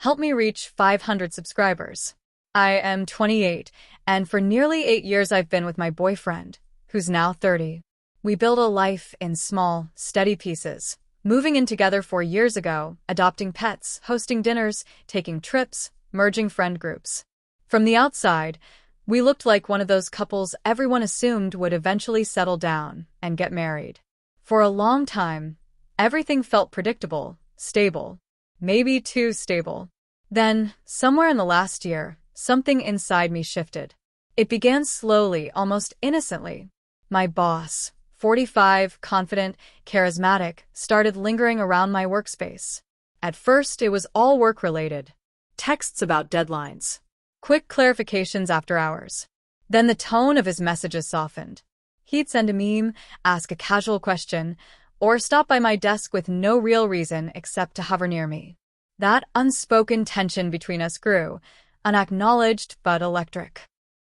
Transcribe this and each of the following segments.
help me reach 500 subscribers. I am 28, and for nearly 8 years I've been with my boyfriend, who's now 30. We build a life in small, steady pieces, moving in together 4 years ago, adopting pets, hosting dinners, taking trips, merging friend groups. From the outside, we looked like one of those couples everyone assumed would eventually settle down and get married. For a long time, everything felt predictable, stable, maybe too stable. Then, somewhere in the last year, something inside me shifted. It began slowly, almost innocently. My boss, 45, confident, charismatic, started lingering around my workspace. At first, it was all work-related. Texts about deadlines. Quick clarifications after hours. Then the tone of his messages softened. He'd send a meme, ask a casual question, or stop by my desk with no real reason except to hover near me. That unspoken tension between us grew, unacknowledged but electric.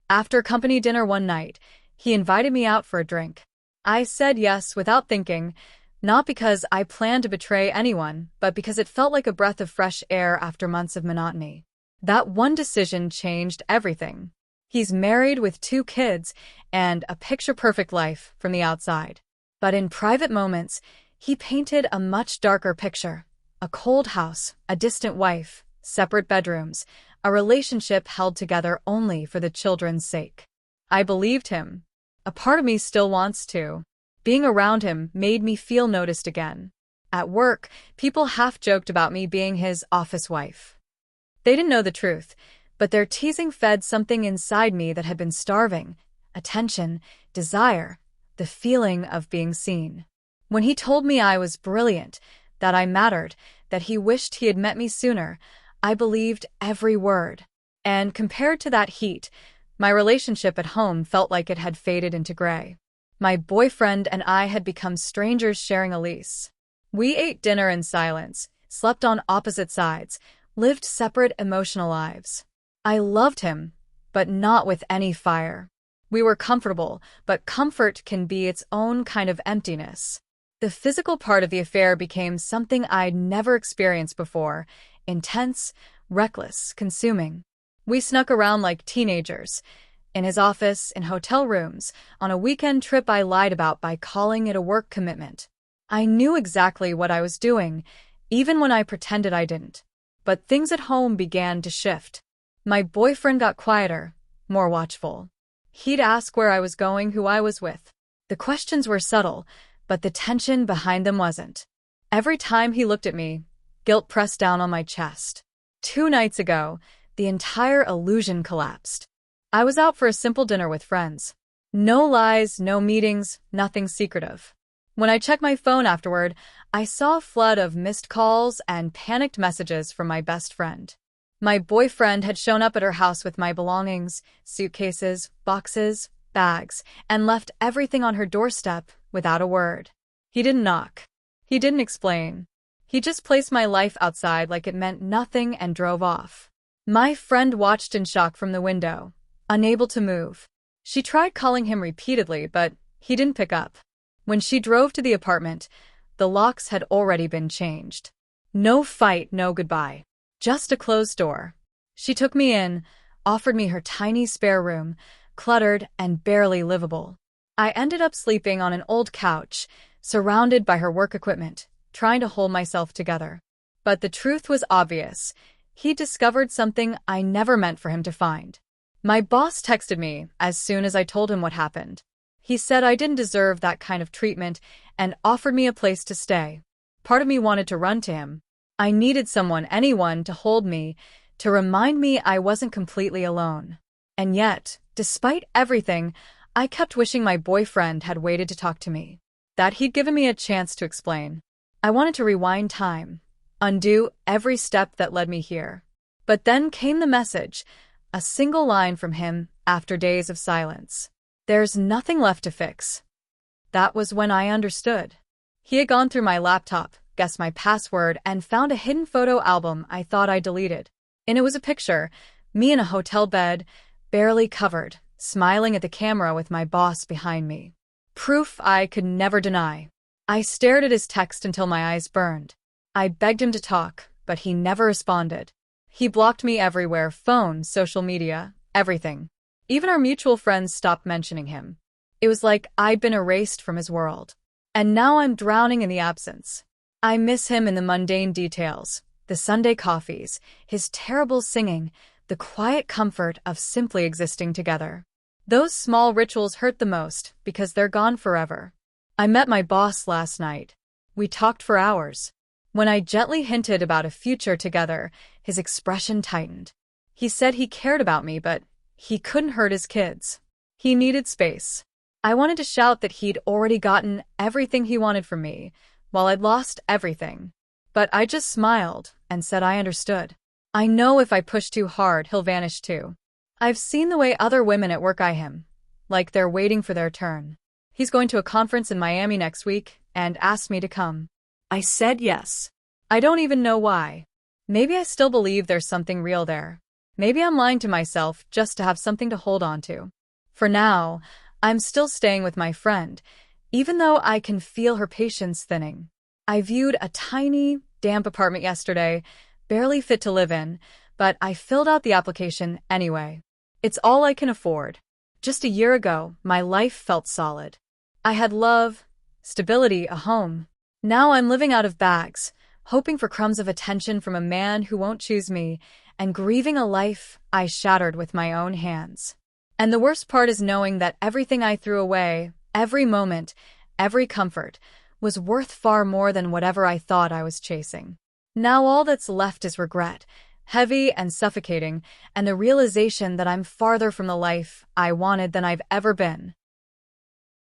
After company dinner one night, he invited me out for a drink. I said yes without thinking, not because I planned to betray anyone, but because it felt like a breath of fresh air after months of monotony. That one decision changed everything. He's married with 2 kids and a picture-perfect life from the outside. But in private moments, he painted a much darker picture. A cold house, a distant wife, separate bedrooms, a relationship held together only for the children's sake. I believed him. A part of me still wants to. Being around him made me feel noticed again. At work, people half-joked about me being his office wife. They didn't know the truth, but their teasing fed something inside me that had been starving: attention, desire, the feeling of being seen. When he told me I was brilliant, that I mattered, that he wished he had met me sooner, I believed every word. And compared to that heat, my relationship at home felt like it had faded into gray. My boyfriend and I had become strangers sharing a lease. We ate dinner in silence, slept on opposite sides, lived separate emotional lives. I loved him, but not with any fire. We were comfortable, but comfort can be its own kind of emptiness. The physical part of the affair became something I'd never experienced before: intense, reckless, consuming. We snuck around like teenagers. In his office, in hotel rooms, on a weekend trip I lied about by calling it a work commitment. I knew exactly what I was doing, even when I pretended I didn't. But things at home began to shift. My boyfriend got quieter, more watchful. He'd ask where I was going, who I was with. The questions were subtle, but the tension behind them wasn't. Every time he looked at me, guilt pressed down on my chest. 2 nights ago, the entire illusion collapsed. I was out for a simple dinner with friends. No lies, no meetings, nothing secretive. When I checked my phone afterward, I saw a flood of missed calls and panicked messages from my best friend. My boyfriend had shown up at her house with my belongings, suitcases, boxes, bags, and left everything on her doorstep without a word. He didn't knock. He didn't explain. He just placed my life outside like it meant nothing and drove off. My friend watched in shock from the window, unable to move. She tried calling him repeatedly, but he didn't pick up. When she drove to the apartment, the locks had already been changed. No fight, no goodbye. Just a closed door. She took me in, offered me her tiny spare room, cluttered and barely livable. I ended up sleeping on an old couch, surrounded by her work equipment, trying to hold myself together. But the truth was obvious. He discovered something I never meant for him to find. My boss texted me as soon as I told him what happened. He said I didn't deserve that kind of treatment and offered me a place to stay. Part of me wanted to run to him. I needed someone, anyone, to hold me, to remind me I wasn't completely alone. And yet, despite everything, I kept wishing my boyfriend had waited to talk to me, that he'd given me a chance to explain. I wanted to rewind time, undo every step that led me here. But then came the message, a single line from him after days of silence. There's nothing left to fix. That was when I understood. He had gone through my laptop, guessed my password, and found a hidden photo album I thought I deleted. And it was a picture, me in a hotel bed, barely covered, smiling at the camera with my boss behind me. Proof I could never deny. I stared at his text until my eyes burned. I begged him to talk, but he never responded. He blocked me everywhere, phone, social media, everything. Even our mutual friends stopped mentioning him. It was like I'd been erased from his world. And now I'm drowning in the absence. I miss him in the mundane details, the Sunday coffees, his terrible singing, the quiet comfort of simply existing together. Those small rituals hurt the most because they're gone forever. I met my boss last night. We talked for hours. When I gently hinted about a future together, his expression tightened. He said he cared about me, but he couldn't hurt his kids. He needed space. I wanted to shout that he'd already gotten everything he wanted from me, while I'd lost everything. But I just smiled and said I understood. I know if I push too hard, he'll vanish too. I've seen the way other women at work eye him, like they're waiting for their turn. He's going to a conference in Miami next week and asked me to come. I said yes. I don't even know why. Maybe I still believe there's something real there. Maybe I'm lying to myself just to have something to hold on to. For now, I'm still staying with my friend, even though I can feel her patience thinning. I viewed a tiny, damp apartment yesterday, barely fit to live in, but I filled out the application anyway. It's all I can afford. Just a year ago, my life felt solid. I had love, stability, a home. Now I'm living out of bags, hoping for crumbs of attention from a man who won't choose me, and grieving a life I shattered with my own hands. And the worst part is knowing that everything I threw away, every moment, every comfort, was worth far more than whatever I thought I was chasing. Now all that's left is regret, heavy and suffocating, and the realization that I'm farther from the life I wanted than I've ever been.